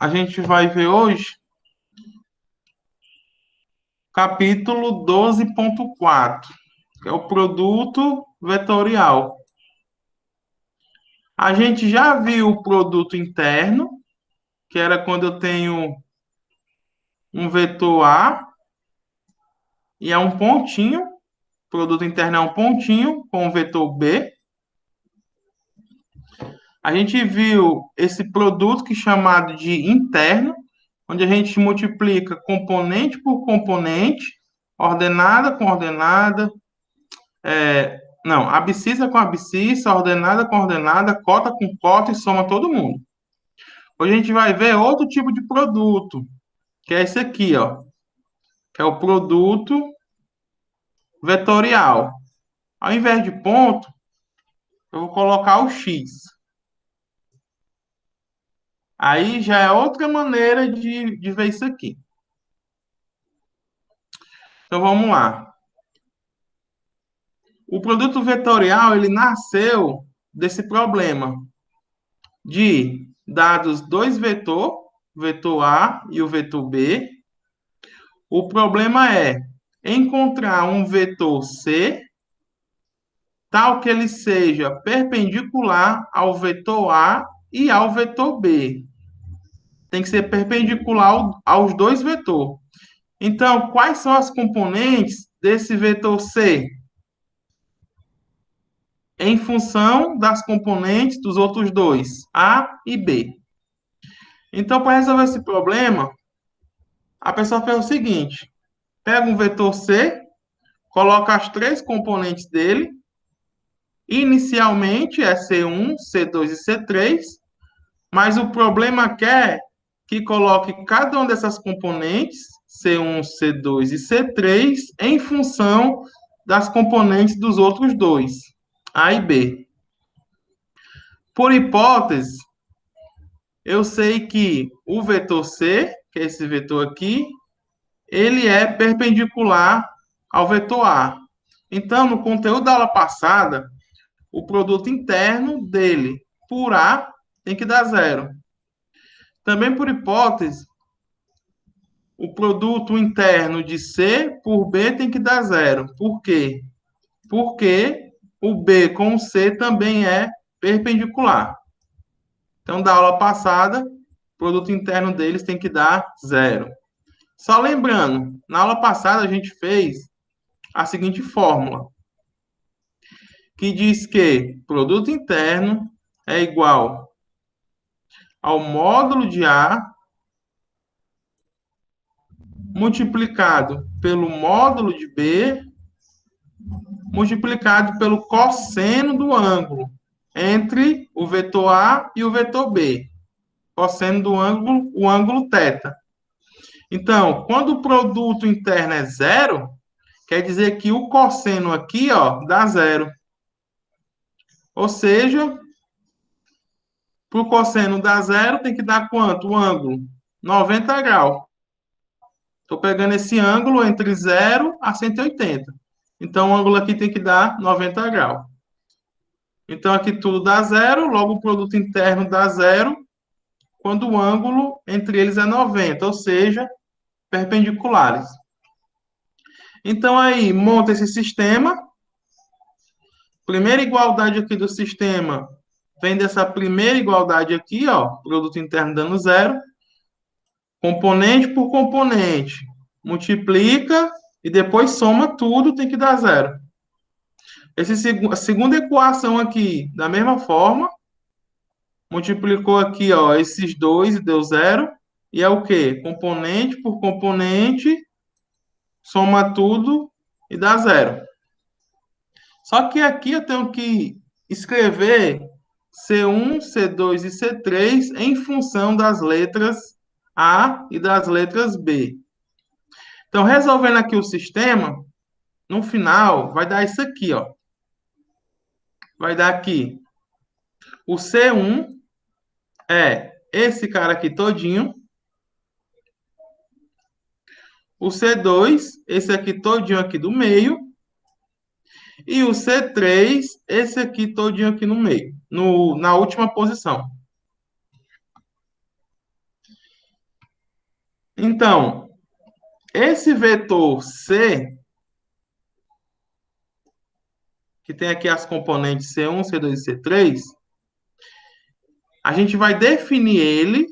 a gente vai ver hoje capítulo 12.4, que é o produto vetorial. A gente já viu o produto interno, que era quando eu tenho um vetor A e é um pontinho, produto interno é um pontinho com o vetor B. A gente viu esse produto que é chamado de interno, onde a gente multiplica componente por componente, ordenada com ordenada, não, abscissa com abscissa, ordenada com ordenada, cota com cota e soma todo mundo. Hoje a gente vai ver outro tipo de produto, que é esse aqui, ó, que é o produto vetorial. Ao invés de ponto, eu vou colocar o x. Aí já é outra maneira de ver isso aqui. Então vamos lá. O produto vetorial, ele nasceu desse problema de dados dois vetor A e o vetor B. O problema é encontrar um vetor C tal que ele seja perpendicular ao vetor A e ao vetor B. Tem que ser perpendicular aos dois vetores. Então, quais são as componentes desse vetor C? Em função das componentes dos outros dois, A e B. Então, para resolver esse problema, a pessoa fez o seguinte: pega um vetor C, coloca as três componentes dele. Inicialmente é C1, C2 e C3, mas o problema quer que coloque cada uma dessas componentes, C1, C2 e C3, em função das componentes dos outros dois, A e B. Por hipótese, eu sei que o vetor C, que é esse vetor aqui, ele é perpendicular ao vetor A. Então, no conteúdo da aula passada, o produto interno dele por A tem que dar zero. Também por hipótese, o produto interno de C por B tem que dar zero. Por quê? Porque o B com o C também é perpendicular. Então, da aula passada, o produto interno deles tem que dar zero. Só lembrando, na aula passada a gente fez a seguinte fórmula, que diz que produto interno é igual ao módulo de A multiplicado pelo módulo de B multiplicado pelo cosseno do ângulo entre o vetor A e o vetor B. Cosseno do ângulo, o ângulo θ. Então, quando o produto interno é zero, quer dizer que o cosseno aqui, ó, dá zero. Ou seja, para o cosseno dar zero, tem que dar quanto? O ângulo? 90 graus. Estou pegando esse ângulo entre 0 a 180. Então, o ângulo aqui tem que dar 90 graus. Então, aqui tudo dá zero, logo o produto interno dá zero, quando o ângulo entre eles é 90, ou seja, perpendiculares. Então, aí, monta esse sistema. Primeira igualdade aqui do sistema vem dessa primeira igualdade aqui, ó, produto interno dando zero. Componente por componente. Multiplica e depois soma tudo, tem que dar zero. A segunda equação aqui, da mesma forma, multiplicou aqui, ó, esses dois e deu zero. E é o quê? Componente por componente, soma tudo e dá zero. Só que aqui eu tenho que escrever C1, C2 e C3 em função das letras A e das letras B. Então, resolvendo aqui o sistema, no final, vai dar isso aqui, ó. Vai dar aqui o C1 é esse cara aqui todinho. O C2, esse aqui todinho aqui do meio. E o C3, esse aqui todinho aqui no meio, na última posição. Então, esse vetor C, que tem aqui as componentes C1, C2 e C3, a gente vai definir ele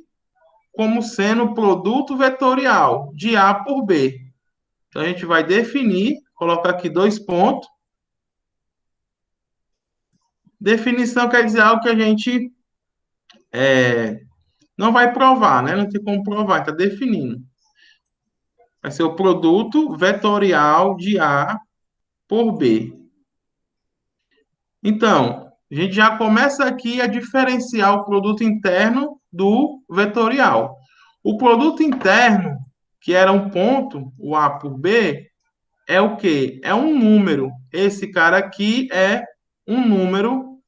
como sendo produto vetorial de A por B. Então, a gente vai definir, colocar aqui dois pontos. Definição quer dizer algo que a gente não vai provar, né? Não tem como provar, está definindo. Vai ser o produto vetorial de A por B. Então, a gente já começa aqui a diferenciar o produto interno do vetorial. O produto interno, que era um ponto, o A por B, é o quê? É um número. Esse cara aqui é um número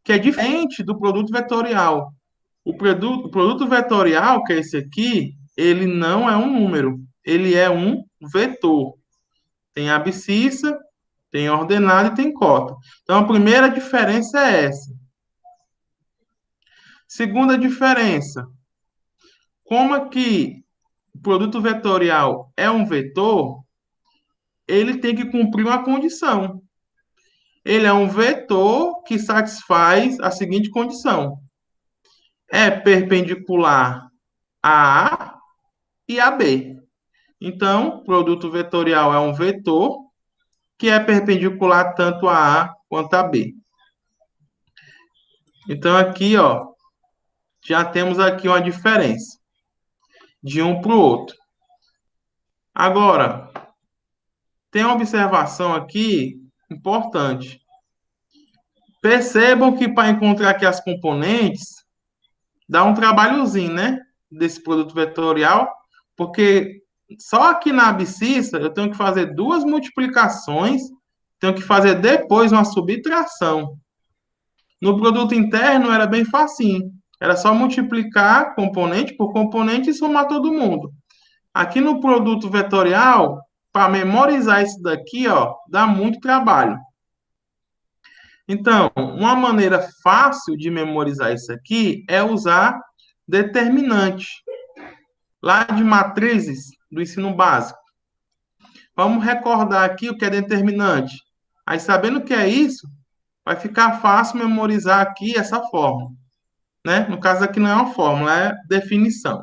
que é diferente do produto vetorial. O produto vetorial, que é esse aqui, ele não é um número, ele é um vetor. Tem abscissa, tem ordenada e tem cota. Então, a primeira diferença é essa. Segunda diferença, como aqui o produto vetorial é um vetor, ele tem que cumprir uma condição. Ele é um vetor que satisfaz a seguinte condição: é perpendicular a A e a B. Então, produto vetorial é um vetor que é perpendicular tanto a A quanto a B. Então, aqui, ó, já temos aqui uma diferença de um para o outro. Agora, tem uma observação aqui importante. Percebam que para encontrar aqui as componentes, dá um trabalhozinho, né? Desse produto vetorial, porque só aqui na abscissa eu tenho que fazer duas multiplicações, tenho que fazer depois uma subtração. No produto interno era bem facinho. Era só multiplicar componente por componente e somar todo mundo. Aqui no produto vetorial, para memorizar isso daqui, ó, dá muito trabalho. Então, uma maneira fácil de memorizar isso aqui é usar determinante, lá de matrizes do ensino básico. Vamos recordar aqui o que é determinante. Aí, sabendo o que é isso, vai ficar fácil memorizar aqui essa fórmula, né? No caso aqui não é uma fórmula, é definição.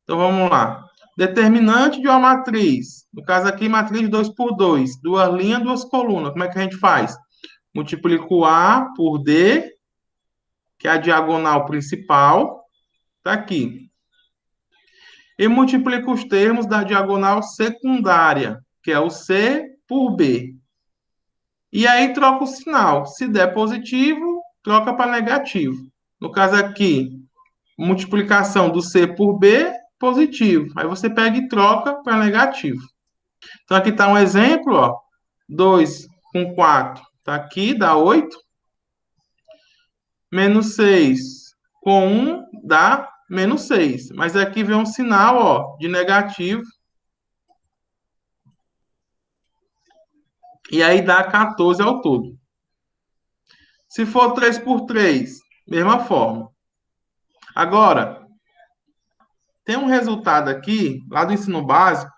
Então vamos lá. Determinante de uma matriz. No caso aqui, matriz 2 por 2, duas linhas, duas colunas. Como é que a gente faz? Multiplico A por D, que é a diagonal principal, tá aqui. E multiplico os termos da diagonal secundária, que é o C por B. E aí troca o sinal. Se der positivo, troca para negativo. No caso aqui, multiplicação do C por B, positivo. Aí você pega e troca para negativo. Então aqui está um exemplo, ó. 2 com 4 está aqui, dá 8. Menos 6 com 1 dá menos 6. Mas aqui vem um sinal, ó, de negativo. E aí dá 14 ao todo. Se for 3 por 3, mesma forma. Agora, tem um resultado aqui, lá do ensino básico,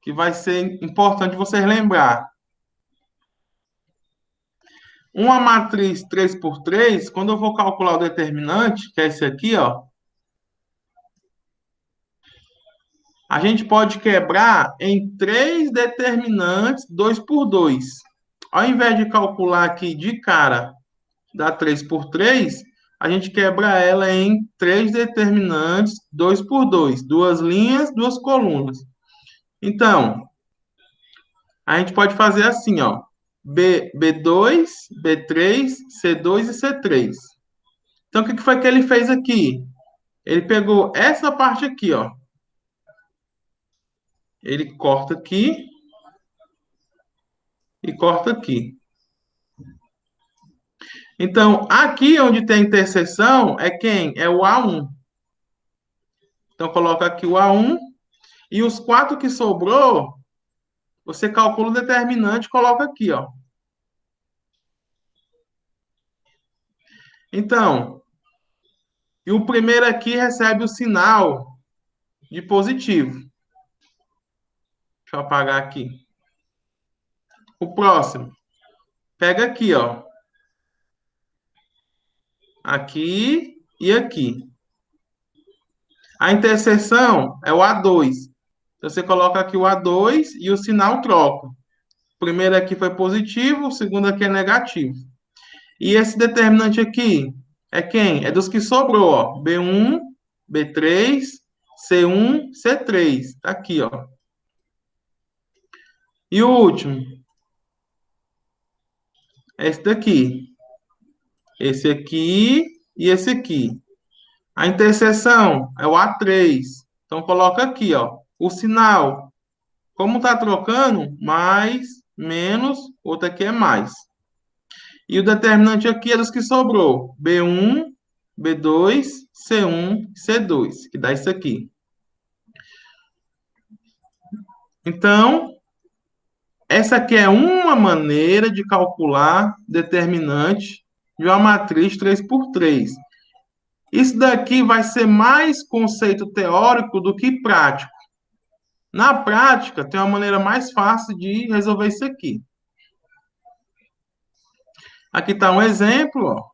que vai ser importante vocês lembrar. Uma matriz 3 por 3, quando eu vou calcular o determinante, que é esse aqui, ó, a gente pode quebrar em três determinantes 2 por 2. Ao invés de calcular aqui de cara, dá 3 por 3, a gente quebra ela em três determinantes 2 por 2, duas linhas, duas colunas. Então, a gente pode fazer assim, ó, B2, B3, C2 e C3. Então, o que foi que ele fez aqui? Ele pegou essa parte aqui, ó. Ele corta aqui e corta aqui. Então, aqui onde tem interseção é quem? É o A1. Então, coloca aqui o A1. E os quatro que sobrou, você calcula o determinante e coloca aqui, ó. Então, E o primeiro aqui recebe o sinal de positivo. Deixa eu apagar aqui. O próximo. Pega aqui, ó. Aqui e aqui. A interseção é o A2. Então, você coloca aqui o A2 e o sinal troca. O primeiro aqui foi positivo, o segundo aqui é negativo. E esse determinante aqui é quem? É dos que sobrou, ó. B1, B3, C1, C3. Tá aqui, ó. E o último é esse daqui. Esse aqui e esse aqui. A interseção é o A3. Então coloca aqui, ó, o sinal. Como tá trocando, mais, menos, outro aqui é mais. E o determinante aqui é dos que sobrou. B1, B2, C1, C2, que dá isso aqui. Então, essa aqui é uma maneira de calcular determinante de uma matriz 3 por 3. Isso daqui vai ser mais conceito teórico do que prático. Na prática, tem uma maneira mais fácil de resolver isso aqui. Aqui está um exemplo, ó.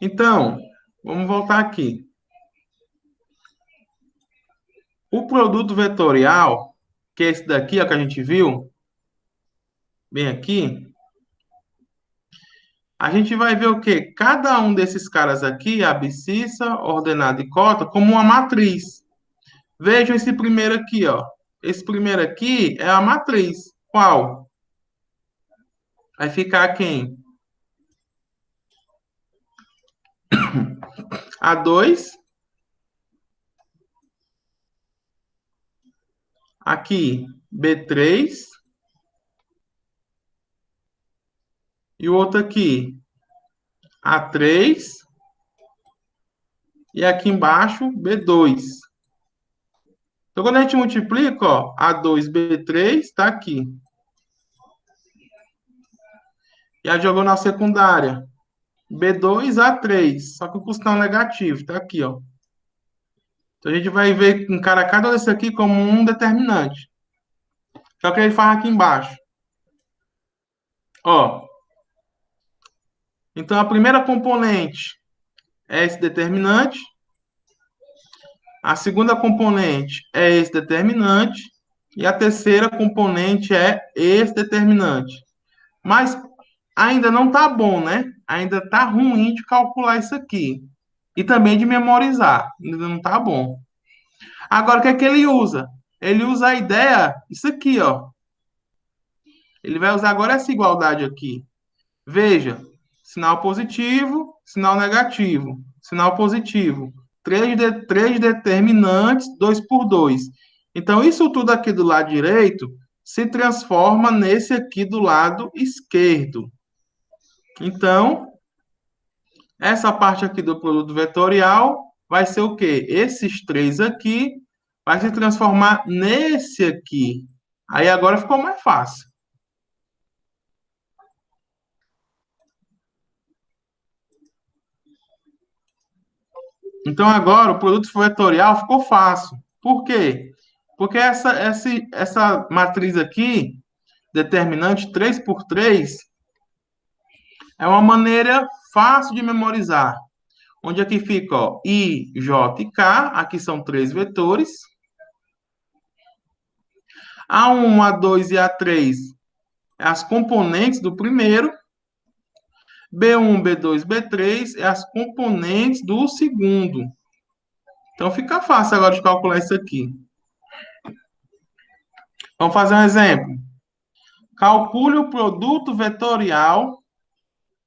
Então, vamos voltar aqui. O produto vetorial, que é esse daqui, ó, que a gente viu, bem aqui, a gente vai ver o quê? Cada um desses caras aqui, abscissa, ordenada e cota, como uma matriz. Vejam esse primeiro aqui, ó. Esse primeiro aqui é a matriz. Qual? Vai ficar quem? A2. Aqui, B3. E o outro aqui, A3. E aqui embaixo, B2. Então, quando a gente multiplica, ó, A2, B3, está aqui. E a jogou na secundária. B2, A3. Só que o custo não é negativo, está aqui, ó. Então, a gente vai ver, encara cada desse aqui como um determinante. Só que ele faz aqui embaixo. Ó. Então, a primeira componente é esse determinante. A segunda componente é esse determinante. E a terceira componente é esse determinante. Mas ainda não tá bom, né? Ainda tá ruim de calcular isso aqui. E também de memorizar. Ainda não tá bom. Agora, o que é que ele usa? Ele usa a ideia, isso aqui, ó. Ele vai usar agora essa igualdade aqui. Veja, sinal positivo, sinal negativo, sinal positivo. Três determinantes, 2 por 2. Então, isso tudo aqui do lado direito se transforma nesse aqui do lado esquerdo. Então, essa parte aqui do produto vetorial vai ser o quê? Esses três aqui vai se transformar nesse aqui. Aí agora ficou mais fácil. Então agora o produto vetorial ficou fácil. Por quê? Porque essa matriz aqui, determinante 3 por 3, é uma maneira fácil de memorizar. Onde aqui fica, ó, I, J e K, aqui são três vetores. A1, A2 e A3 é as componentes do primeiro. B1, B2, B3 é as componentes do segundo. Então fica fácil agora de calcular isso aqui. Vamos fazer um exemplo. Calcule o produto vetorial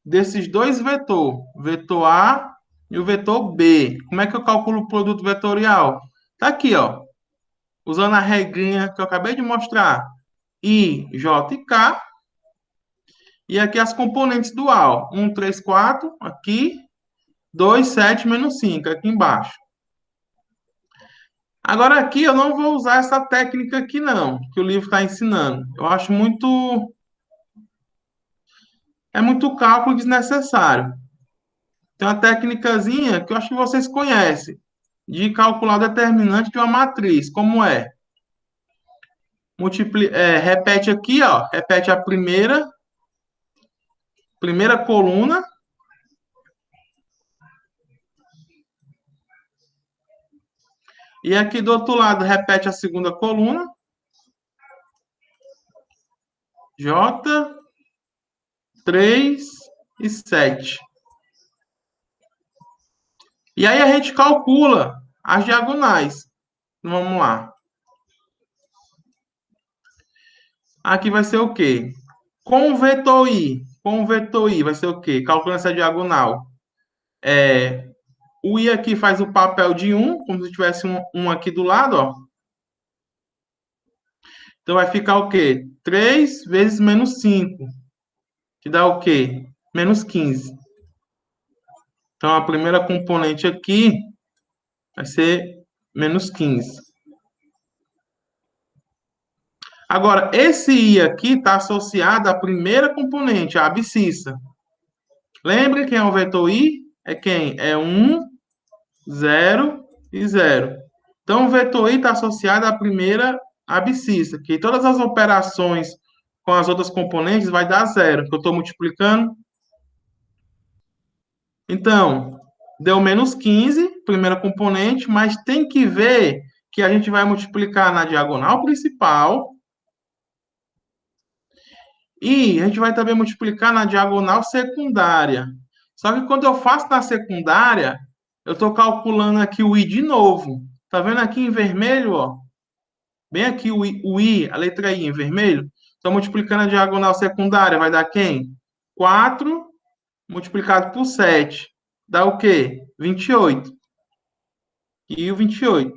desses dois vetores, vetor A e o vetor B. Como é que eu calculo o produto vetorial? Tá aqui, ó. Usando a regrinha que eu acabei de mostrar. I, J e K. E aqui as componentes do A, ó. 1, 3, 4, aqui. 2, 7, menos 5, aqui embaixo. Agora aqui eu não vou usar essa técnica aqui não, que o livro está ensinando. Eu acho muito é muito cálculo desnecessário. Tem uma técnicazinha que eu acho que vocês conhecem, de calcular o determinante de uma matriz. Como é? Repete aqui, ó, repete a primeira coluna, e aqui do outro lado repete a segunda coluna, J, 3 e 7. E aí a gente calcula as diagonais. Vamos lá. Aqui vai ser o quê? Com o vetor I vai ser o quê? Calculando essa diagonal. O I aqui faz o papel de 1, como se tivesse um aqui do lado, ó. Então vai ficar o quê? 3 vezes menos 5, que dá o quê? Menos 15. Então a primeira componente aqui vai ser menos 15. Agora, esse I aqui está associado à primeira componente, a abscissa. Lembre quem é o vetor I? É quem? É 1, 0 e 0. Então, o vetor I está associado à primeira abscissa, que todas as operações com as outras componentes vai dar zero, que eu estou multiplicando. Então, deu menos 15, primeira componente, mas tem que ver que a gente vai multiplicar na diagonal principal e a gente vai também multiplicar na diagonal secundária. Só que quando eu faço na secundária, eu estou calculando aqui o I de novo. Tá vendo aqui em vermelho, ó? Bem aqui o I, a letra I em vermelho. Estou multiplicando a diagonal secundária, vai dar quem? 4 multiplicado por 7. Dá o quê? 28. E o 28.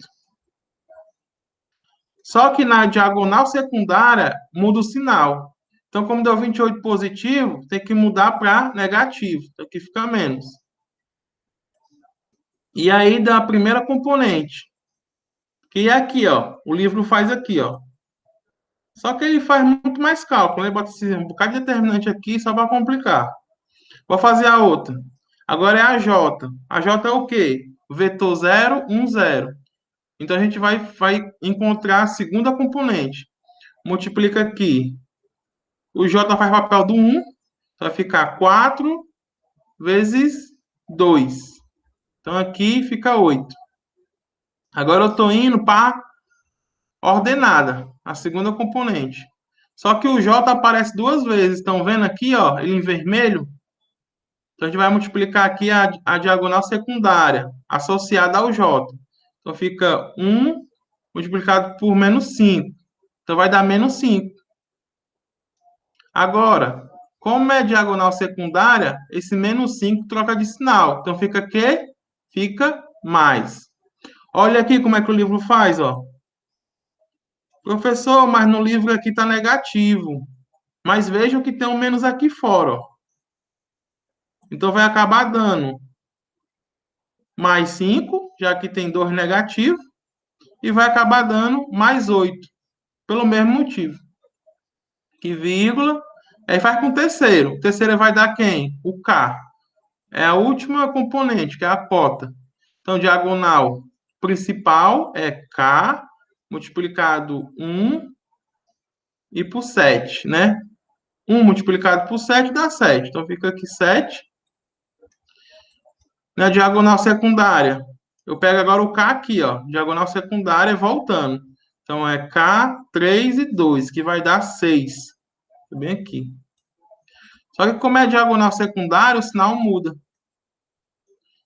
Só que na diagonal secundária muda o sinal. Então, como deu 28 positivo, tem que mudar para negativo. Então, aqui fica menos. E aí dá a primeira componente, que é aqui, ó. O livro faz aqui, ó. Só que ele faz muito mais cálculo, né? Bota um bocado de determinante aqui só para complicar. Vou fazer a outra. Agora é a J. A J é o quê? Vetor 0, 1, 0. Então a gente vai encontrar a segunda componente. Multiplica aqui. O J faz papel do 1. Vai ficar 4 vezes 2. Então aqui fica 8. Agora eu estou indo para ordenada, a segunda componente. Só que o J aparece duas vezes. Estão vendo aqui, ó, ele em vermelho? Então, a gente vai multiplicar aqui a diagonal secundária, associada ao J. Então, fica 1 multiplicado por menos 5. Então, vai dar menos 5. Agora, como é diagonal secundária, esse menos 5 troca de sinal. Então, fica que? Fica mais. Olha aqui como é que o livro faz, ó. Professor, mas no livro aqui está negativo. Mas vejam que tem um menos aqui fora, ó. Então, vai acabar dando mais 5, já que tem 2 negativos, e vai acabar dando mais 8, pelo mesmo motivo. Que vírgula, aí faz com o terceiro. O terceiro vai dar quem? O K. É a última componente, que é a cota. Então, diagonal principal é K multiplicado 1 e por 7, né? 1 multiplicado por 7 dá 7. Então, fica aqui 7. Na diagonal secundária, eu pego agora o K aqui, ó. Diagonal secundária voltando. Então, é K, 3 e 2, que vai dar 6. Bem aqui. Só que como é diagonal secundária, o sinal muda.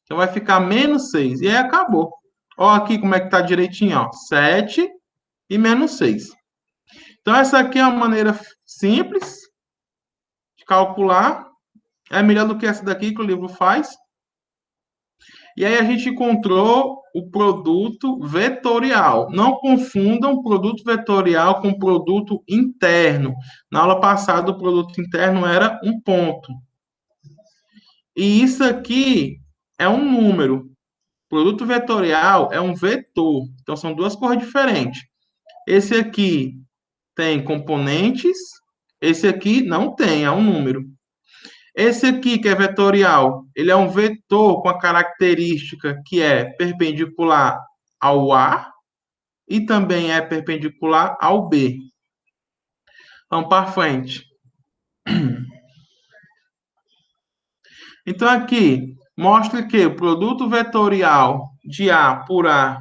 Então, vai ficar menos 6. E aí, acabou. Ó aqui como é que tá direitinho, ó. 7 e menos 6. Então, essa aqui é uma maneira simples de calcular. É melhor do que essa daqui que o livro faz. E aí a gente encontrou o produto vetorial. Não confundam produto vetorial com produto interno. Na aula passada, o produto interno era um ponto. E isso aqui é um número. Produto vetorial é um vetor. Então, são duas cores diferentes. Esse aqui tem componentes, esse aqui não tem, é um número. Esse aqui, que é vetorial, ele é um vetor com a característica que é perpendicular ao A e também é perpendicular ao B. Vamos para frente. Então, aqui, mostra que o produto vetorial de A por A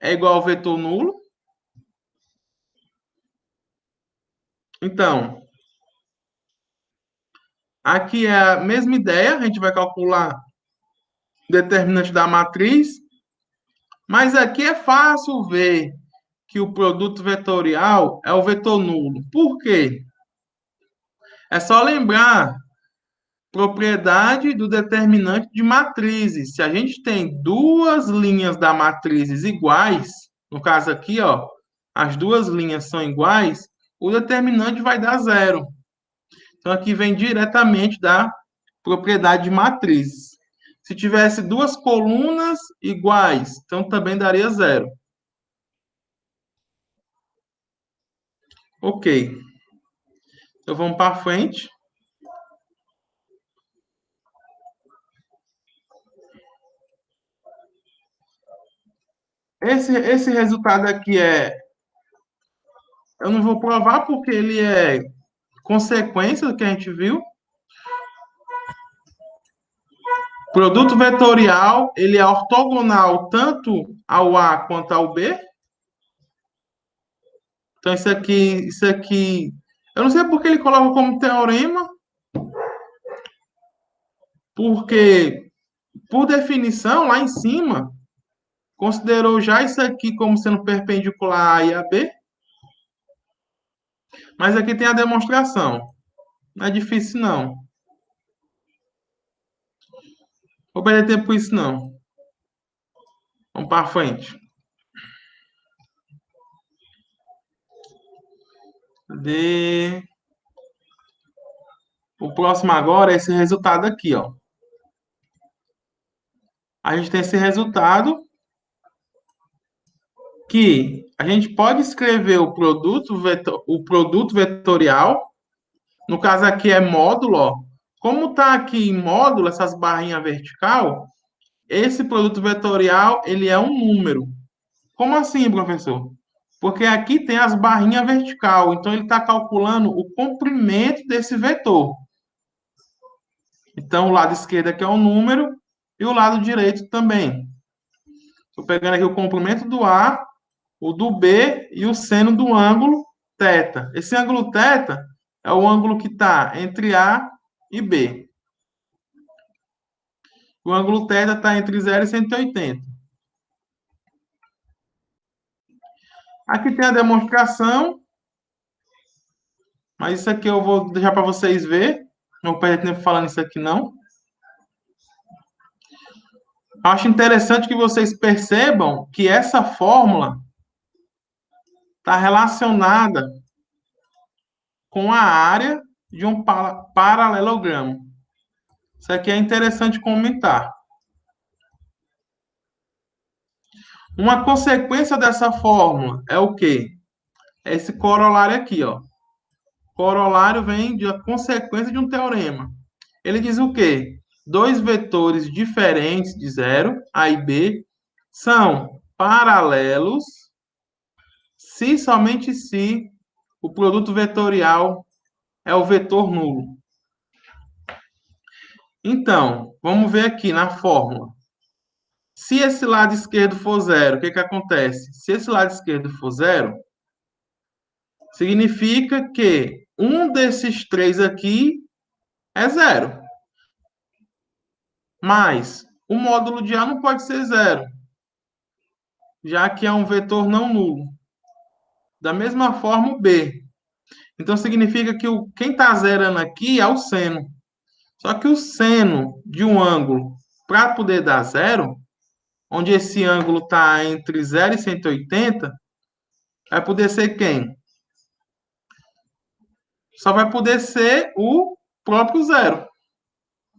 é igual ao vetor nulo. Então, aqui é a mesma ideia, a gente vai calcular o determinante da matriz, mas aqui é fácil ver que o produto vetorial é o vetor nulo. Por quê? É só lembrar propriedade do determinante de matrizes. Se a gente tem duas linhas da matrizes iguais, no caso aqui, ó, as duas linhas são iguais, o determinante vai dar zero. Então, aqui vem diretamente da propriedade de matrizes. Se tivesse duas colunas iguais, então também daria zero. Ok. Então, vamos para frente. Esse resultado aqui eu não vou provar porque ele é consequência do que a gente viu. Produto vetorial, ele é ortogonal tanto ao A quanto ao B. Então, isso aqui, eu não sei porque ele coloca como teorema, porque, por definição, lá em cima, considerou já isso aqui como sendo perpendicular a A e a B, mas aqui tem a demonstração. Não é difícil, não. Vou perder tempo com isso, não. Vamos para frente. Cadê? O próximo agora é esse resultado aqui, ó. A gente tem esse resultado que a gente pode escrever o produto vetorial, no caso aqui é módulo, ó. Como está aqui em módulo, essas barrinhas vertical, esse produto vetorial, ele é um número. Como assim, professor? Porque aqui tem as barrinhas vertical, então ele está calculando o comprimento desse vetor. Então, o lado esquerdo aqui é um número e o lado direito também. Estou pegando aqui o comprimento do A, o do B e o seno do ângulo θ. Esse ângulo θ é o ângulo que está entre A e B. O ângulo θ está entre 0 e 180. Aqui tem a demonstração, mas isso aqui eu vou deixar para vocês ver. Não vou perder tempo falando isso aqui, não. Acho interessante que vocês percebam que essa fórmula está relacionada com a área de um paralelogramo. Isso aqui é interessante comentar. Uma consequência dessa fórmula é o quê? É esse corolário aqui, ó. Corolário vem de a consequência de um teorema. Ele diz o quê? Dois vetores diferentes de zero, A e B, são paralelos se somente se o produto vetorial é o vetor nulo. Então, vamos ver aqui na fórmula. Se esse lado esquerdo for zero, o que acontece? Se esse lado esquerdo for zero, significa que um desses três aqui é zero. Mas o módulo de A não pode ser zero, já que é um vetor não nulo. Da mesma forma, o B. Então, significa que quem está zerando aqui é o seno. Só que o seno de um ângulo, para poder dar zero, onde esse ângulo está entre 0 e 180, vai poder ser quem? Só vai poder ser o próprio zero,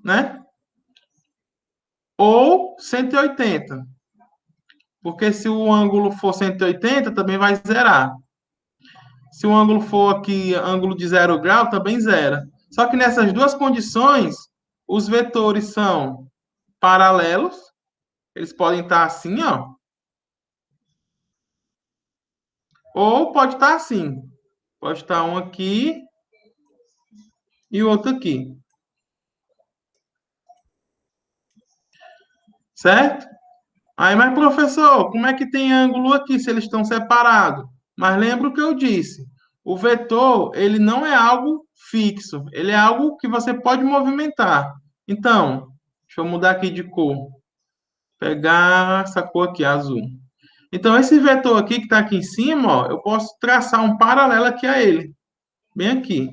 né? Ou 180. Porque se o ângulo for 180, também vai zerar. Se o ângulo for aqui, ângulo de 0 grau, também zera. Só que nessas duas condições, os vetores são paralelos, eles podem estar assim, ó, ou pode estar assim. Pode estar um aqui e o outro aqui. Certo? Aí, mas professor, como é que tem ângulo aqui se eles estão separados? Mas lembra o que eu disse. O vetor, ele não é algo fixo, ele é algo que você pode movimentar. Então, deixa eu mudar aqui de cor. Pegar essa cor aqui, azul. Então, esse vetor aqui que está aqui em cima, ó, eu posso traçar um paralelo aqui a ele. Bem aqui.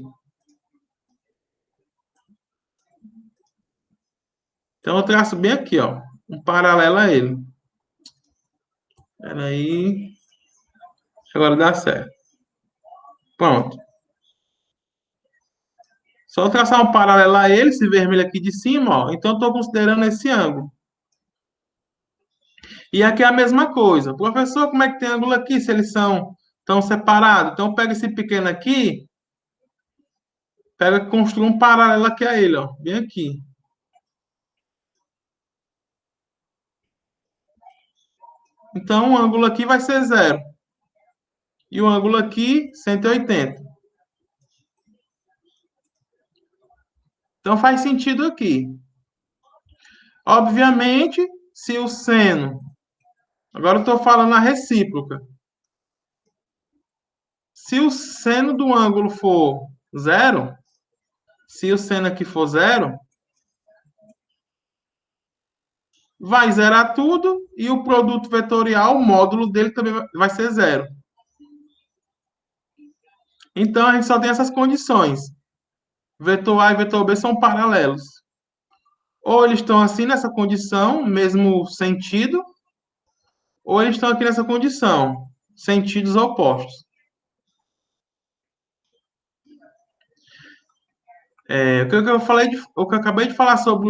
Então, eu traço bem aqui, ó, um paralelo a ele. Espera aí. Agora dá certo. Pronto. Só traçar um paralelo a ele, esse vermelho aqui de cima, ó. Então, estou considerando esse ângulo. E aqui é a mesma coisa. Professor, como é que tem ângulo aqui se eles são tão separados? Então, pega esse pequeno aqui, pega e construa um paralelo aqui a ele, ó. Bem aqui. Então, o ângulo aqui vai ser zero. E o ângulo aqui, 180. Então, faz sentido aqui. Obviamente, se o seno... Agora eu estou falando a recíproca. Se o seno do ângulo for zero, se o seno aqui for zero, vai zerar tudo e o produto vetorial, o módulo dele também vai ser zero. Então, a gente só tem essas condições. Vetor A e vetor B são paralelos. Ou eles estão assim nessa condição, mesmo sentido, ou eles estão aqui nessa condição, sentidos opostos. O que eu acabei de falar sobre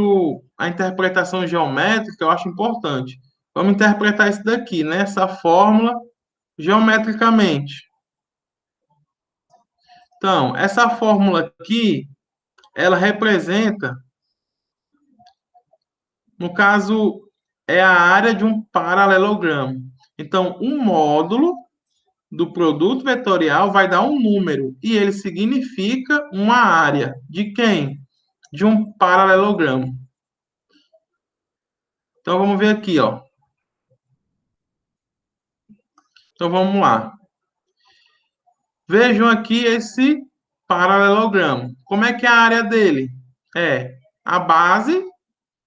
a interpretação geométrica, eu acho importante. Vamos interpretar isso daqui, né? Essa fórmula geometricamente. Então, essa fórmula aqui, ela representa, no caso, é a área de um paralelogramo. Então, um módulo do produto vetorial vai dar um número, e ele significa uma área. De quem? De um paralelogramo. Então, vamos ver aqui, ó. Então, vamos lá. Vejam aqui esse paralelogramo. Como é que é a área dele? É a base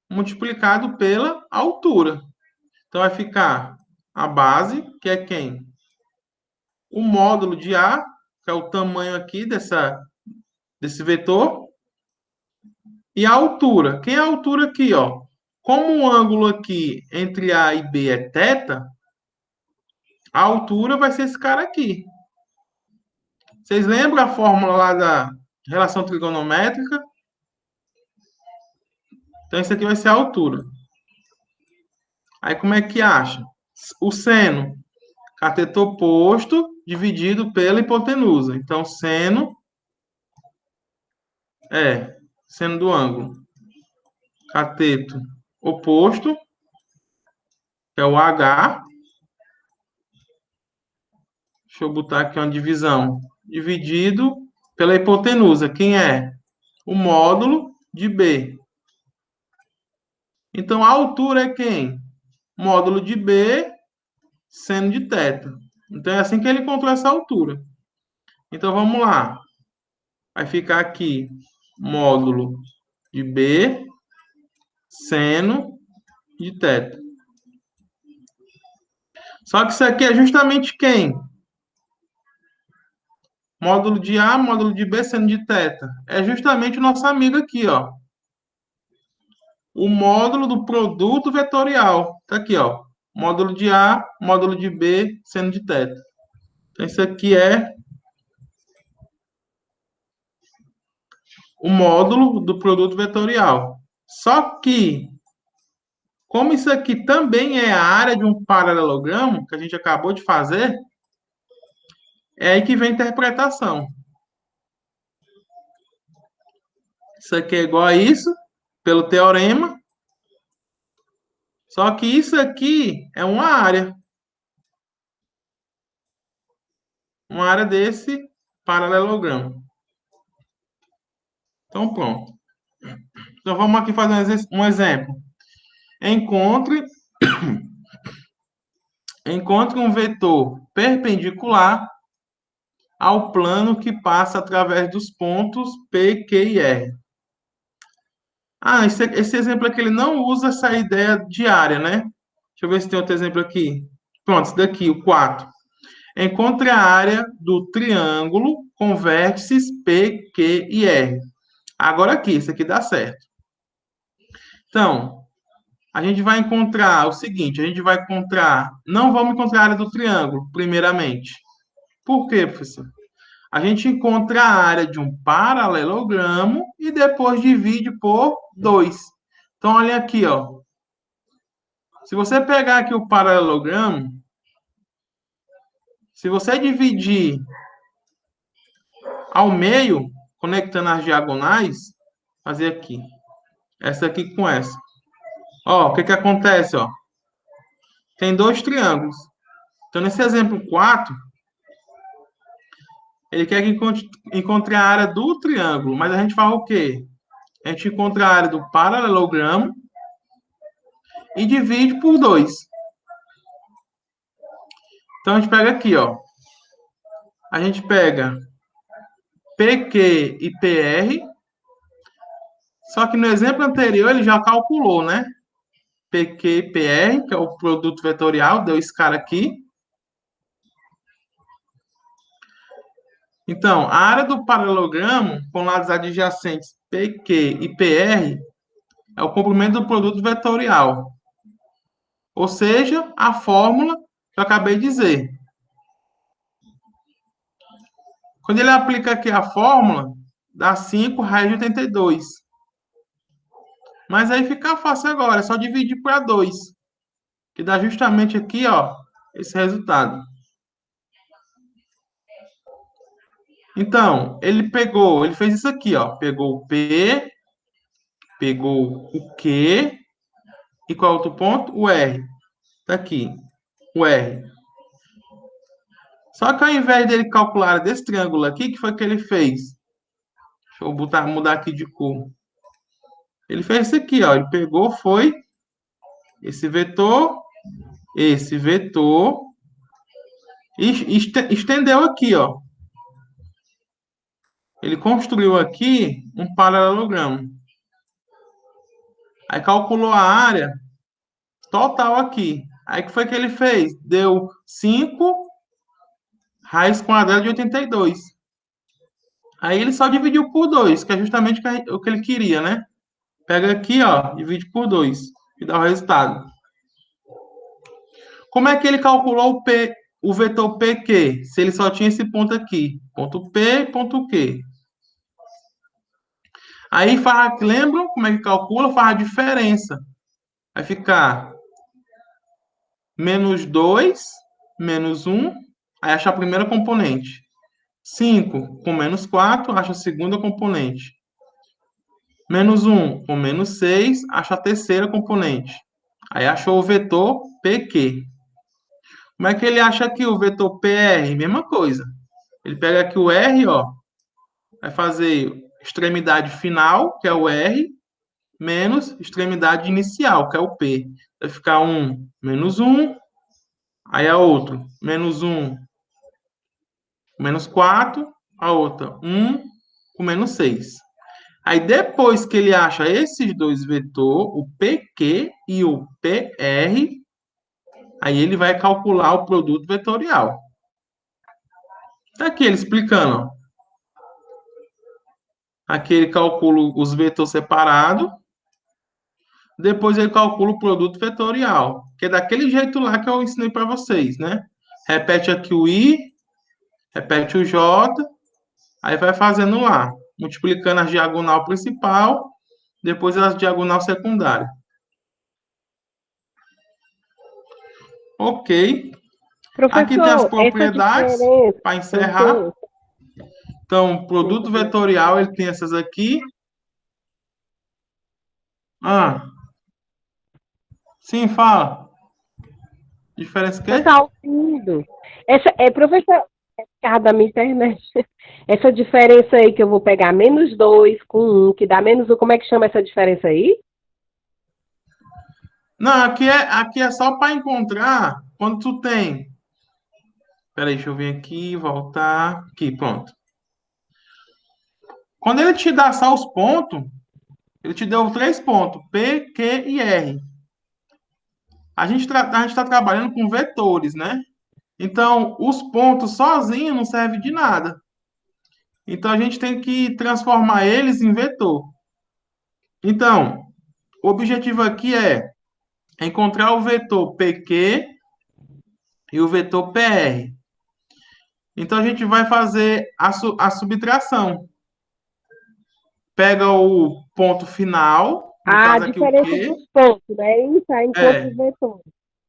multiplicado pela altura. Então, vai ficar a base, que é quem? O módulo de A, que é o tamanho aqui desse vetor, e a altura. Quem é a altura aqui, ó? Como o ângulo aqui entre A e B é θ, a altura vai ser esse cara aqui. Vocês lembram a fórmula lá da relação trigonométrica? Então, isso aqui vai ser a altura. Aí, como é que acha? O seno, cateto oposto, dividido pela hipotenusa. Então, seno do ângulo. Cateto oposto, que é o H. Deixa eu botar aqui uma divisão. Dividido pela hipotenusa. Quem é? O módulo de B. Então, a altura é quem? Módulo de B, seno de θ. Então, é assim que ele encontrou essa altura. Então, vamos lá. Vai ficar aqui, módulo de B, seno de θ. Só que isso aqui é justamente quem? Módulo de A, módulo de B, seno de θ. É justamente o nosso amigo aqui, ó. O módulo do produto vetorial. Tá aqui, ó. Módulo de A, módulo de B, seno de θ. Então, isso aqui é o módulo do produto vetorial. Só que, como isso aqui também é a área de um paralelogramo, que a gente acabou de fazer, é aí que vem a interpretação. Isso aqui é igual a isso, pelo teorema. Só que isso aqui é uma área desse paralelogramo. Então, pronto. Então, vamos aqui fazer um exemplo. Encontre, encontre um vetor perpendicular ao plano que passa através dos pontos P, Q e R. Ah, esse exemplo aqui ele não usa essa ideia de área, né? Deixa eu ver se tem outro exemplo aqui. Pronto, esse daqui, o 4. Encontre a área do triângulo com vértices P, Q e R. Agora aqui, isso aqui dá certo. Então, a gente vai encontrar o seguinte, não vamos encontrar a área do triângulo, primeiramente. Por quê, professor? A gente encontra a área de um paralelogramo e depois divide por 2. Então, olha aqui, ó. Se você pegar aqui o paralelogramo, se você dividir ao meio, conectando as diagonais, fazer aqui, essa aqui com essa. Ó, o que que acontece, ó? Tem dois triângulos. Então, nesse exemplo 4, ele quer que encontre a área do triângulo, mas a gente faz o quê? A gente encontra a área do paralelogramo e divide por 2. Então, a gente pega aqui, ó. A gente pega PQ e PR, só que no exemplo anterior ele já calculou, né? PQ e PR, que é o produto vetorial, deu esse cara aqui. Então, a área do paralelogramo com lados adjacentes PQ e PR é o comprimento do produto vetorial. Ou seja, a fórmula que eu acabei de dizer. Quando ele aplica aqui a fórmula, dá 5 raiz de 82. Mas aí fica fácil agora, é só dividir para 2, que dá justamente aqui, ó, esse resultado. Então, ele fez isso aqui, ó, pegou o P, pegou o Q, e qual é o outro ponto? O R. Tá aqui, o R. Só que ao invés dele calcular desse triângulo aqui, que foi que ele fez? Deixa eu mudar aqui de cor. Ele fez isso aqui, ó, ele pegou, foi esse vetor, e estendeu aqui, ó. Ele construiu aqui um paralelogramo. Aí calculou a área total aqui. Aí que foi que ele fez? Deu 5 raiz quadrada de 82. Aí ele só dividiu por 2, que é justamente o que ele queria, né? Pega aqui, ó, divide por 2 e dá o resultado. Como é que ele calculou o vetor PQ, se ele só tinha esse ponto aqui? Ponto P, ponto Q. Aí lembram como é que calcula? Faz a diferença. Vai ficar menos 2, menos 1, aí acha a primeira componente. 5 com menos 4, acha a segunda componente. Menos 1 com menos 6, acha a terceira componente. Aí achou o vetor PQ. Como é que ele acha aqui o vetor PR? Mesma coisa. Ele pega aqui o R, ó, vai fazer extremidade final, que é o R, menos extremidade inicial, que é o P. Vai ficar menos 1, aí a outro, menos 1, menos 4, a outra, 1 com menos 6. Aí depois que ele acha esses dois vetores, o PQ e o PR, aí ele vai calcular o produto vetorial. Tá aqui ele explicando, ó. Aqui ele calcula os vetores separados. Depois ele calcula o produto vetorial, que é daquele jeito lá que eu ensinei para vocês, né? Repete aqui o I, repete o J, aí vai fazendo lá, multiplicando a diagonal principal, depois a diagonal secundária. Ok. Aqui tem as Professor, essa propriedades diferença. para encerrar. Uhum, Então, produto uhum. vetorial, ele tem essas aqui. Ah, sim, fala. Diferença o Eu quê? estava ouvindo. Professor, é por causa da minha internet. Essa diferença aí que eu vou pegar -2 com 1, que dá -1, como é que chama essa diferença aí? Não, aqui é só para encontrar quando tu tem. Peraí, deixa eu vir aqui, voltar. Aqui, pronto. Quando ele te dá só os pontos, ele te deu 3 pontos, P, Q e R. A gente está trabalhando com vetores, né? Então, os pontos sozinhos não servem de nada. Então, a gente tem que transformar eles em vetor. Então, o objetivo aqui é encontrar o vetor PQ e o vetor PR. Então, a gente vai fazer a subtração. Pega o ponto final, no A caso aqui o diferença Q. dos pontos, né? Isso, aí encontra É, os vetores.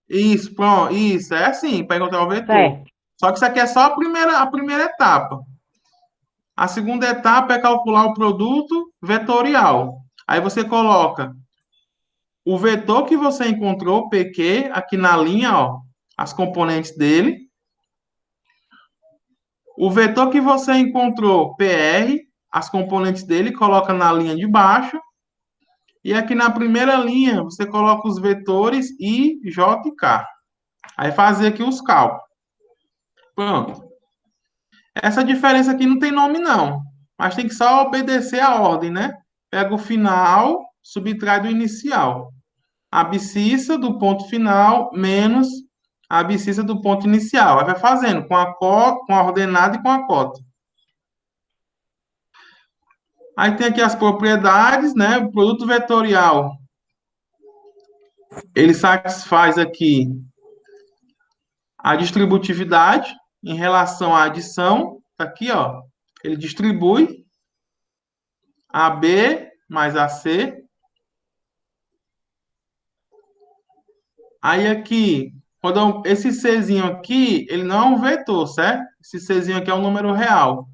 isso, pronto, isso, é assim, para encontrar o vetor. Certo. Só que isso aqui é só a primeira etapa. A segunda etapa é calcular o produto vetorial. Aí você coloca o vetor que você encontrou, PQ, aqui na linha, ó, as componentes dele. O vetor que você encontrou, PR, as componentes dele, coloca na linha de baixo. E aqui na primeira linha, você coloca os vetores I, J e K. Aí fazer aqui os cálculos. Pronto. Essa diferença aqui não tem nome, não. Mas tem que só obedecer a ordem, né? Pega o final, subtrai do inicial. A abscissa do ponto final menos a abscissa do ponto inicial. Aí vai fazendo com a ordenada e com a cota. Aí tem aqui as propriedades, né? O produto vetorial, ele satisfaz aqui a distributividade em relação à adição. Tá aqui, ó. Ele distribui AB mais AC. Aí aqui, esse Czinho aqui, ele não é um vetor, certo? Esse Czinho aqui é um número real.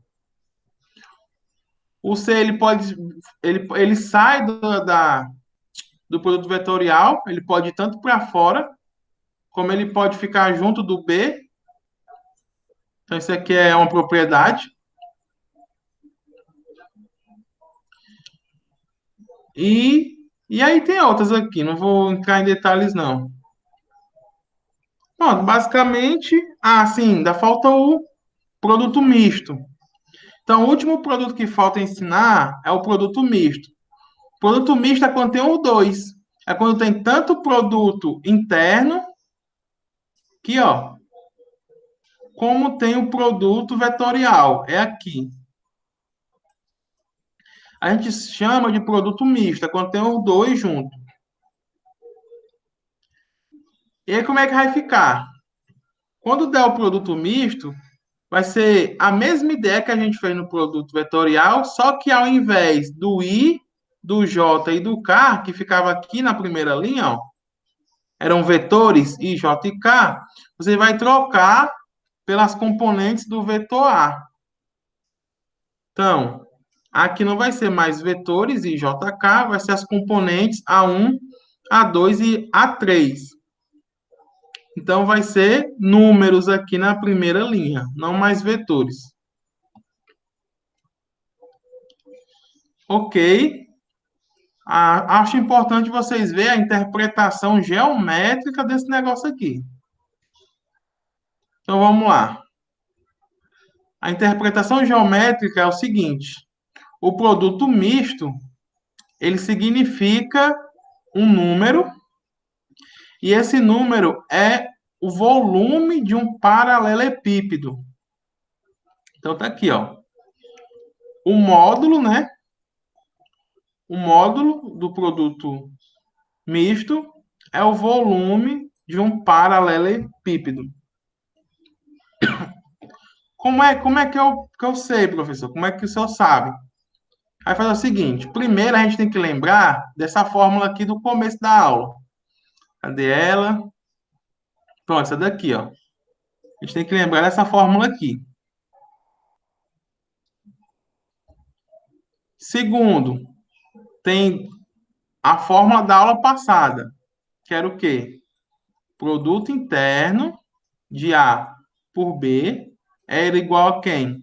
O C, ele sai do produto vetorial, ele pode ir tanto para fora, como ele pode ficar junto do B. Então, isso aqui é uma propriedade. E aí tem outras aqui, não vou entrar em detalhes, não. Pronto, basicamente, sim, ainda falta o produto misto. Então, o último produto que falta ensinar é o produto misto. Produto misto é quando tem os dois. É quando tem tanto produto interno, aqui, ó, como tem o produto vetorial. É aqui. A gente chama de produto misto, é quando tem os dois juntos. E aí, como é que vai ficar? Quando der o produto misto, vai ser a mesma ideia que a gente fez no produto vetorial, só que ao invés do I, do J e do K, que ficava aqui na primeira linha, ó, eram vetores I, J e K, você vai trocar pelas componentes do vetor A. Então, aqui não vai ser mais vetores I, J, K, vai ser as componentes A1, A2 e A3. Então, vai ser números aqui na primeira linha, não mais vetores. Ok. Acho importante vocês verem a interpretação geométrica desse negócio aqui. Então, vamos lá. A interpretação geométrica é o seguinte: o produto misto, ele significa um número, e esse número é o volume de um paralelepípedo. Então tá aqui, ó. O módulo, né? O módulo do produto misto é o volume de um paralelepípedo. Como é que eu sei, professor? Como é que o senhor sabe? Aí faz o seguinte: primeiro a gente tem que lembrar dessa fórmula aqui do começo da aula. Cadê ela? Pronto, essa daqui, ó. A gente tem que lembrar dessa fórmula aqui. Segundo, tem a fórmula da aula passada, que era o quê? Produto interno de A por B era igual a quem?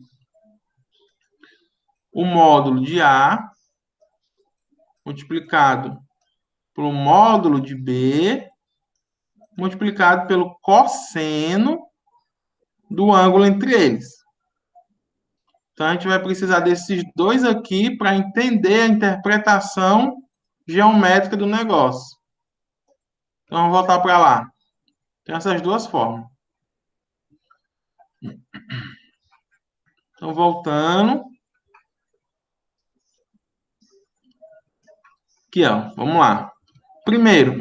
O módulo de A multiplicado pelo módulo de B multiplicado pelo cosseno do ângulo entre eles. Então, a gente vai precisar desses dois aqui para entender a interpretação geométrica do negócio. Então, vamos voltar para lá. Tem essas duas formas. Então, voltando. Aqui, ó. Vamos lá. Primeiro,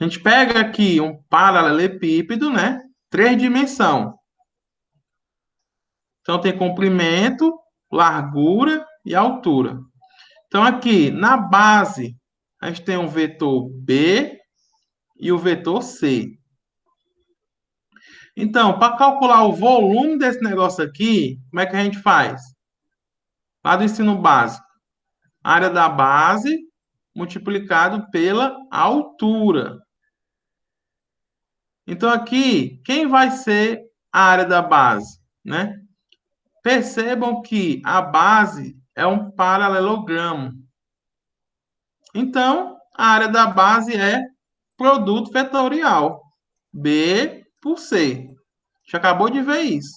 a gente pega aqui um paralelepípedo, né? 3 dimensões. Então, tem comprimento, largura e altura. Então, aqui, na base, a gente tem um vetor B e o vetor C. Então, para calcular o volume desse negócio aqui, como é que a gente faz? Lá do ensino básico, área da base multiplicado pela altura. Então, aqui, quem vai ser a área da base, né? Percebam que a base é um paralelogramo. Então, a área da base é produto vetorial. B por C. Já acabou de ver isso.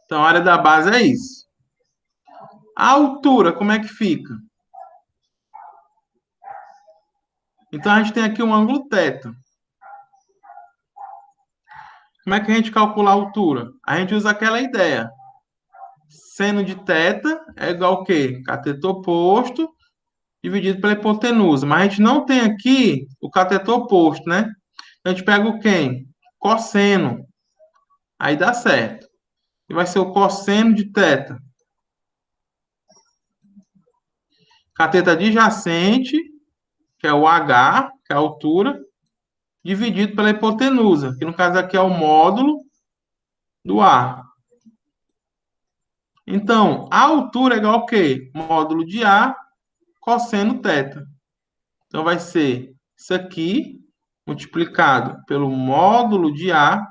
Então, a área da base é isso. A altura, como é que fica? Então, a gente tem aqui um ângulo θ. Como é que a gente calcula a altura? A gente usa aquela ideia. Seno de θ é igual ao quê? Cateto oposto dividido pela hipotenusa. Mas a gente não tem aqui o cateto oposto, né? Então, a gente pega o quem? Cosseno. Aí dá certo. E vai ser o cosseno de θ. Cateto adjacente, que é o H, que é a altura, dividido pela hipotenusa, que no caso aqui é o módulo do A. Então, a altura é igual ao quê? Módulo de A cosseno θ. Então, vai ser isso aqui multiplicado pelo módulo de A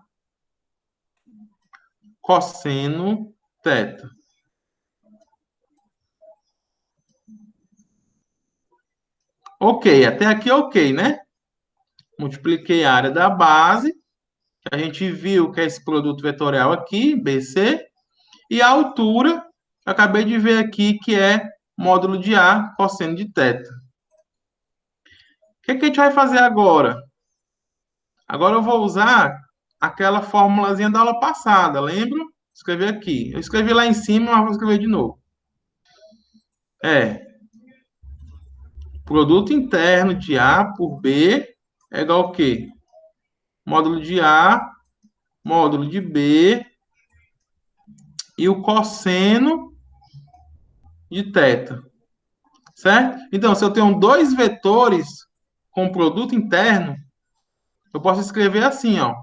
cosseno θ. Ok, até aqui ok, né? Multipliquei a área da base, que a gente viu que é esse produto vetorial aqui, BC, e a altura, eu acabei de ver aqui que é módulo de A cosseno de θ. O que a gente vai fazer agora? Agora eu vou usar aquela formulazinha da aula passada, lembra? Escrever aqui. Eu escrevi lá em cima, mas vou escrever de novo. É, produto interno de A por B é igual ao quê? Módulo de A, módulo de B e o cosseno de θ. Certo? Então, se eu tenho dois vetores com produto interno, eu posso escrever assim, ó.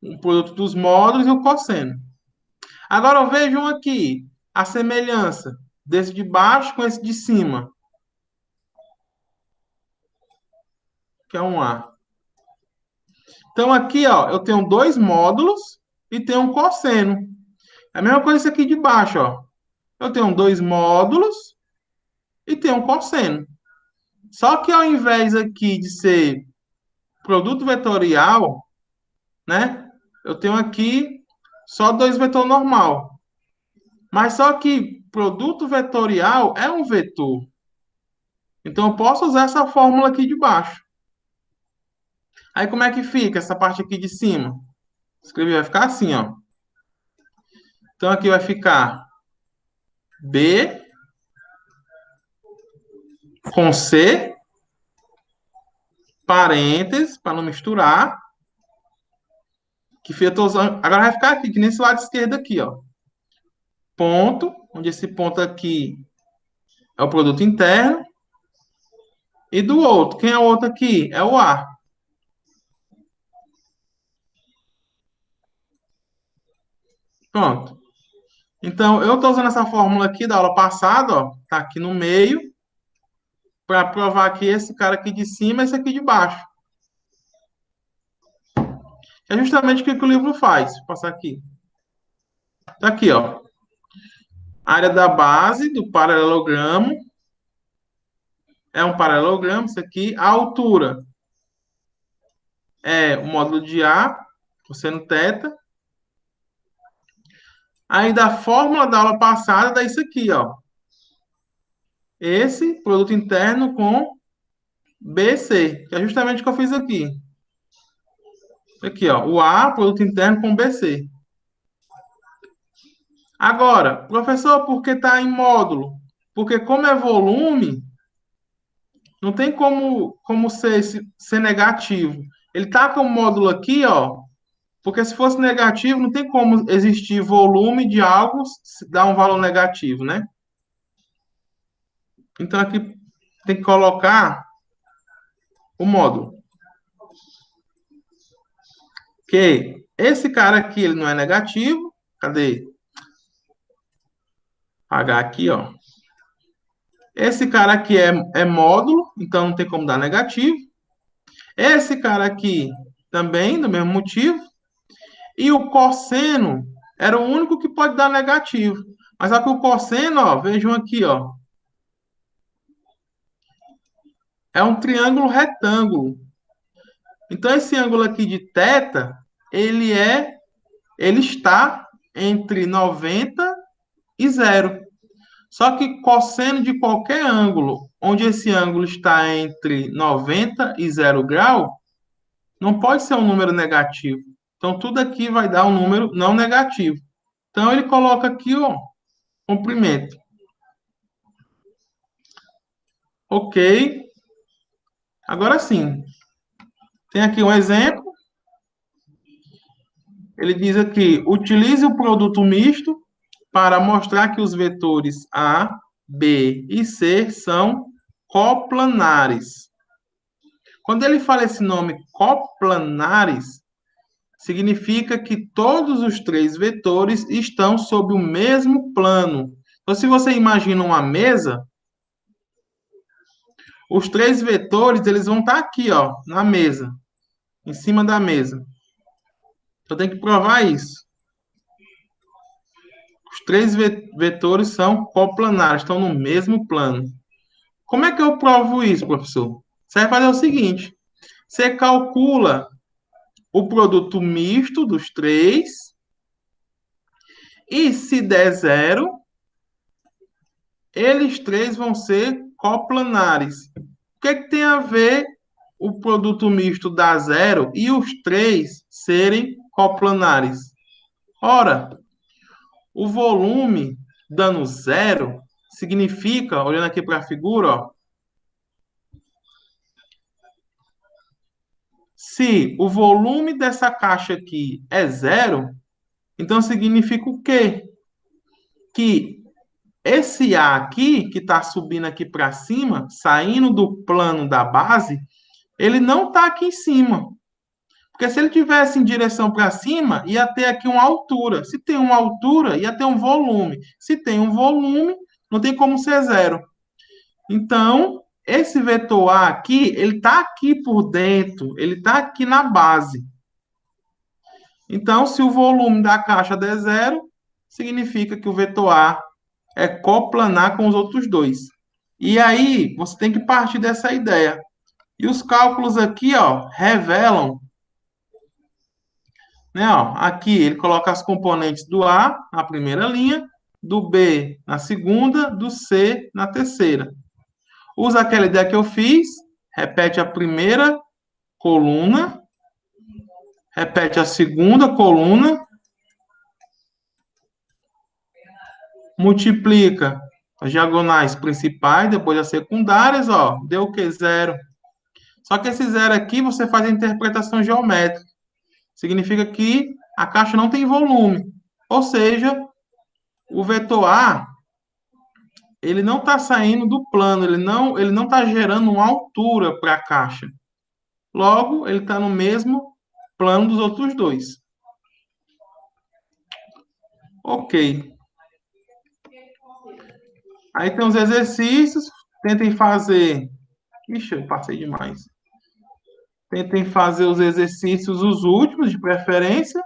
O produto dos módulos e o cosseno. Agora vejam aqui a semelhança desse de baixo com esse de cima, que é um A. Então aqui, ó, eu tenho dois módulos e tenho um cosseno. É a mesma coisa isso aqui de baixo, ó. Eu tenho dois módulos e tenho um cosseno. Só que ao invés aqui de ser produto vetorial, né? Eu tenho aqui só dois vetores normal. Mas só que produto vetorial é um vetor. Então, eu posso usar essa fórmula aqui de baixo. Aí, como é que fica essa parte aqui de cima? Escrever vai ficar assim, ó. Então, aqui vai ficar B com C, parênteses, para não misturar. Que eu tô usando. Agora vai ficar aqui, que nesse lado esquerdo aqui, ó. Ponto, onde esse ponto aqui é o produto interno. E do outro, quem é o outro aqui? É o A. Pronto. Então, eu estou usando essa fórmula aqui da aula passada, ó, tá aqui no meio, para provar que esse cara aqui de cima é esse aqui de baixo. É justamente o que o livro faz. Vou passar aqui. Tá aqui, ó. Área da base do paralelogramo. É um paralelogramo, isso aqui. A altura é o módulo de A, cosseno θ. Aí da fórmula da aula passada, dá isso aqui, ó. Esse produto interno com BC, que é justamente o que eu fiz aqui. Aqui, ó. O A, produto interno com BC. Agora, professor, por que está em módulo? Porque como é volume, não tem como ser negativo. Ele está com o módulo aqui, ó, porque se fosse negativo, não tem como existir volume de algo se dar um valor negativo, né? Então aqui tem que colocar o módulo. Que esse cara aqui, ele não é negativo. Cadê? Apagar aqui, ó. Esse cara aqui é módulo, então não tem como dar negativo. Esse cara aqui também, do mesmo motivo. E o cosseno era o único que pode dar negativo. Mas só que o cosseno, ó, vejam aqui, ó, é um triângulo retângulo. Então esse ângulo aqui de θ, ele está entre 90 e zero. Só que cosseno de qualquer ângulo, onde esse ângulo está entre 90 e 0 grau, não pode ser um número negativo. Então tudo aqui vai dar um número não negativo. Então ele coloca aqui, ó, comprimento. Ok. Agora sim. Tem aqui um exemplo. Ele diz aqui: utilize o produto misto para mostrar que os vetores A, B e C são coplanares. Quando ele fala esse nome coplanares, significa que todos os três vetores estão sob o mesmo plano. Então, se você imagina uma mesa, os três vetores eles vão estar aqui, ó, na mesa, em cima da mesa. Eu tenho que provar isso. Os três vetores são coplanares, estão no mesmo plano. Como é que eu provo isso, professor? Você vai fazer o seguinte: você calcula o produto misto dos três, e se der zero, eles três vão ser coplanares. O que, que tem a ver o produto misto dar zero e os três serem coplanares? Ora, o volume dando zero significa, olhando aqui para a figura, ó, se o volume dessa caixa aqui é zero, então significa o quê? Que esse A aqui, que está subindo aqui para cima, saindo do plano da base, ele não está aqui em cima. Porque se ele tivesse em direção para cima, ia ter aqui uma altura. Se tem uma altura, ia ter um volume. Se tem um volume, não tem como ser zero. Então, esse vetor A aqui, ele está aqui por dentro, ele está aqui na base. Então, se o volume da caixa der zero, significa que o vetor A é coplanar com os outros dois. E aí, você tem que partir dessa ideia. E os cálculos aqui, ó, revelam, né, ó, aqui ele coloca as componentes do A na primeira linha, do B na segunda, do C na terceira. Usa aquela ideia que eu fiz, repete a primeira coluna, repete a segunda coluna, multiplica as diagonais principais, depois as secundárias, ó, deu o que? Zero. Só que esse zero aqui você faz a interpretação geométrica. Significa que a caixa não tem volume. Ou seja, o vetor A, ele não está saindo do plano, ele não está gerando uma altura para a caixa. Logo, ele está no mesmo plano dos outros dois. Ok. Aí tem os exercícios, tentem fazer. Ixi, eu passei demais. Tentem fazer os exercícios, os últimos, de preferência.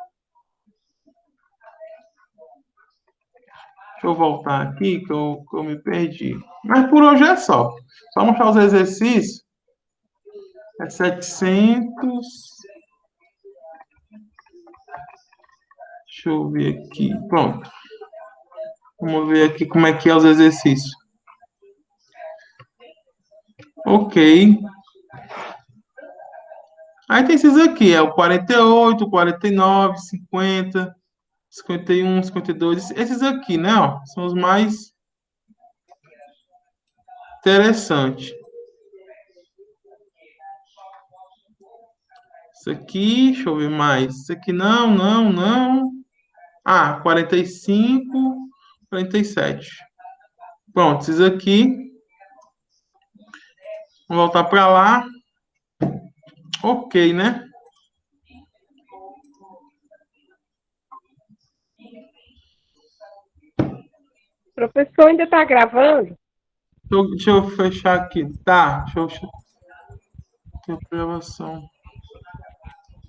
Deixa eu voltar aqui, que eu me perdi. Mas por hoje é só. Só mostrar os exercícios. É 700. Deixa eu ver aqui. Pronto. Vamos ver aqui como é que é os exercícios. Ok. Aí tem esses aqui, é o 48, 49, 50, 51, 52. Esses aqui, né, ó, são os mais interessantes. Isso aqui, deixa eu ver mais. Isso aqui não, não, não. Ah, 45, 47. Pronto, esses aqui. Vamos voltar para lá. Ok, né? Professor, ainda está gravando? Deixa eu fechar aqui. Tá, deixa eu gravação.